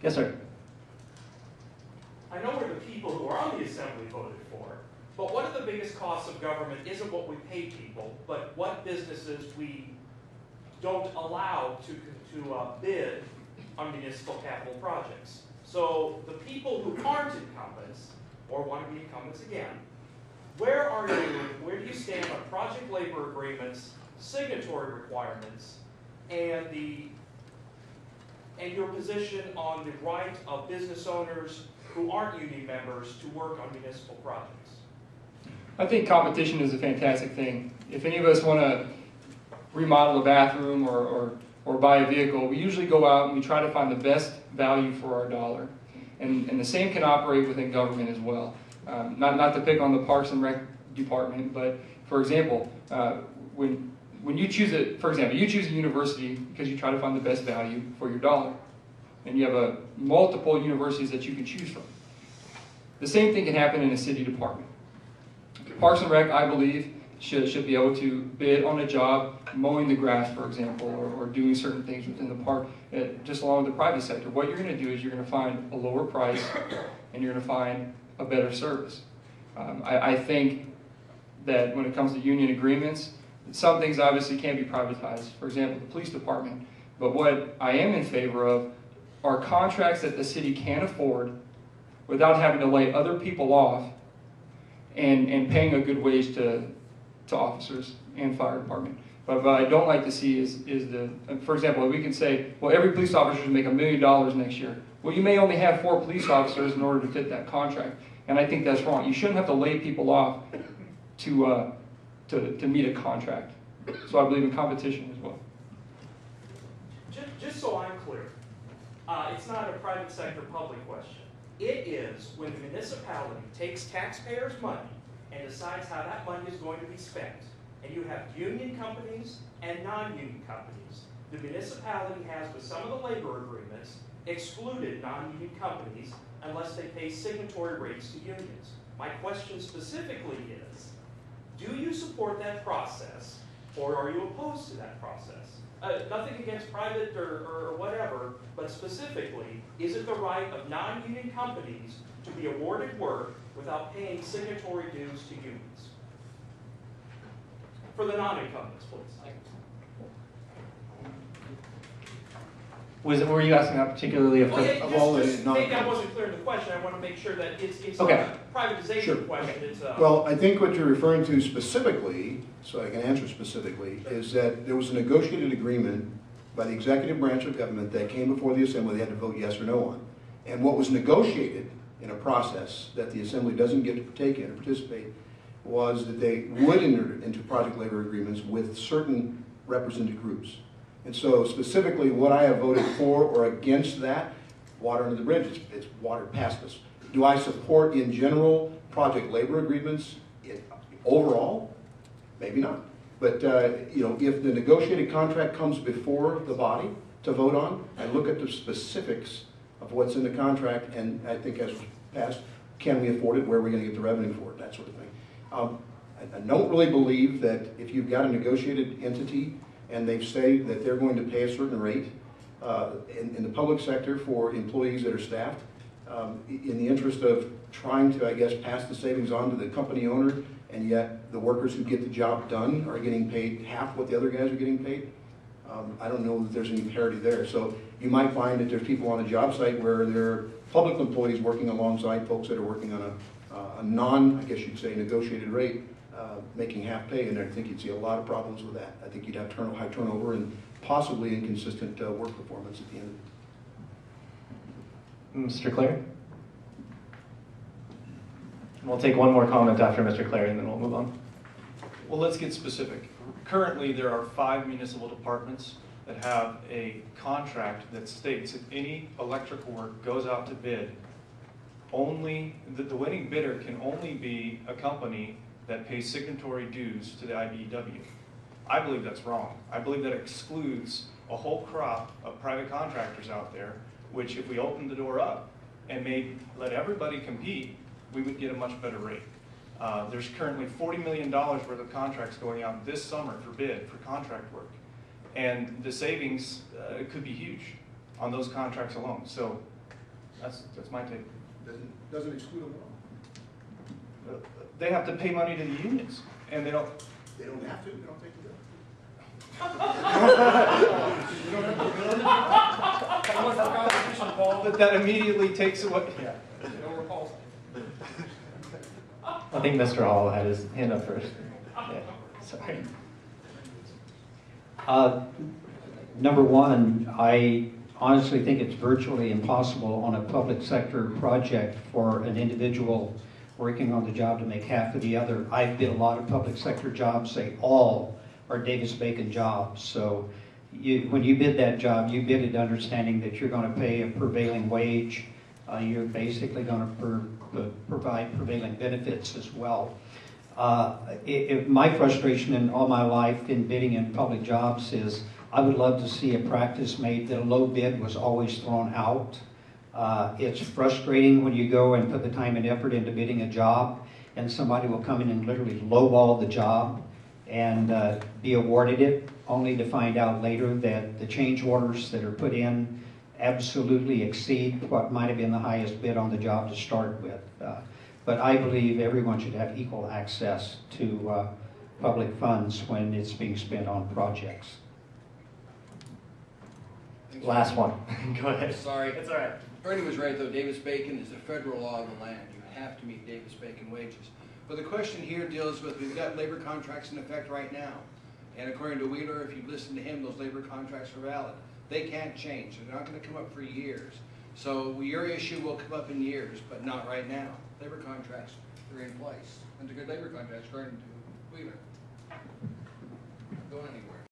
Yes, sir. I know we're the people who are on the assembly voted for, but one of the biggest costs of government isn't what we pay people, but what businesses we don't allow to bid on municipal capital projects. So the people who aren't incumbents, or want to be incumbents again, where do you stand on project labor agreements, signatory requirements, and your position on the right of business owners who aren't union members to work on municipal projects? I think competition is a fantastic thing. If any of us want to remodel a bathroom or buy a vehicle, we usually go out and we try to find the best value for our dollar. And the same can operate within government as well. Not to pick on the Parks and Rec department, but for example, when you choose you choose a university because you try to find the best value for your dollar. And you have multiple universities that you can choose from. The same thing can happen in a city department. Parks and Rec, I believe, should be able to bid on a job mowing the grass, for example, or doing certain things within the park, just along with the private sector. What you're going to do is you're going to find a lower price and you're going to find a better service. I think that when it comes to union agreements, some things obviously can't be privatized. For example, the police department. But what I am in favor of are contracts that the city can afford without having to lay other people off and paying a good wage to officers and fire department. But what I don't like to see is for example, we can say, well, every police officer should make $1 million next year. Well, you may only have 4 police officers in order to fit that contract. And I think that's wrong. You shouldn't have to lay people off to meet a contract. So I believe in competition as well. Just so I'm clear, it's not a private sector public question. It is when the municipality takes taxpayers' money and decides how that money is going to be spent. And you have union companies and non-union companies. The municipality has, with some of the labor agreements, excluded non-union companies unless they pay signatory rates to unions. My question specifically is, do you support that process, or are you opposed to that process? Nothing against private or whatever, but specifically, is it the right of non-union companies to be awarded work without paying signatory dues to unions? For the non-incumbents, please. Were you asking that particularly if maybe I wasn't clear in the question. I want to make sure that it's okay. a privatization question. Okay. It's well, I think what you're referring to specifically, so I can answer specifically, is that there was a negotiated agreement by the executive branch of government that came before the Assembly they had to vote yes or no on. And what was negotiated in a process that the Assembly doesn't get to partake in or participate was that they would enter into project labor agreements with certain represented groups. And so specifically what I have voted for or against that, water under the bridge, it's water past us. Do I support in general project labor agreements overall? Maybe not. But you know, if the negotiated contract comes before the body to vote on, I look at the specifics of what's in the contract, and I think as passed, can we afford it, where are we going to get the revenue for it, that sort of thing. I don't really believe that if you've got a negotiated entity and they say that they're going to pay a certain rate in the public sector for employees that are staffed, in the interest of trying to, I guess, pass the savings on to the company owner, and yet the workers who get the job done are getting paid half what the other guys are getting paid. I don't know that there's any parity there. So you might find that there's people on a job site where there are public employees working alongside folks that are working on a non, I guess you'd say, negotiated rate, making half pay, and I think you'd see a lot of problems with that. I think you'd have high turnover and possibly inconsistent work performance at the end of it. Mr. Clary? We'll take one more comment after Mr. Clary, and then we'll move on. Well, let's get specific. Currently, there are 5 municipal departments that have a contract that states if any electrical work goes out to bid, only the winning bidder can only be a company that pays signatory dues to the IBEW. I believe that's wrong. I believe that excludes a whole crop of private contractors out there, which if we open the door up and let everybody compete, we would get a much better rate. There's currently $40 million worth of contracts going out this summer for bid for contract work. And the savings could be huge on those contracts alone. So That's my take. Doesn't exclude them all. They have to pay money to the unions, and they don't. They don't have to, they don't take the bill. But that immediately takes away. Yeah. I think Mr. Hall had his hand up first. Yeah, sorry. Number one, I honestly think it's virtually impossible on a public sector project for an individual working on the job to make half of the other. I've bid a lot of public sector jobs, they all are Davis-Bacon jobs. So when you bid that job, you bid it understanding that you're going to pay a prevailing wage. You're basically going to provide prevailing benefits as well. My frustration in all my life in bidding in public jobs is I would love to see a practice made that a low bid was always thrown out. It's frustrating when you go and put the time and effort into bidding a job and somebody will come in and literally lowball the job and be awarded it, only to find out later that the change orders that are put in absolutely exceed what might have been the highest bid on the job to start with. But I believe everyone should have equal access to public funds when it's being spent on projects. Last one. Go ahead. Sorry. It's all right. Ernie was right, though. Davis-Bacon is a federal law of the land. You have to meet Davis-Bacon wages. But the question here deals with, we've got labor contracts in effect right now. And according to Wheeler, if you listen to him, those labor contracts are valid. They can't change. They're not going to come up for years. So your issue will come up in years, but not right now. Labor contracts are in place. And they're good labor contracts, according to Wheeler. Not going anywhere.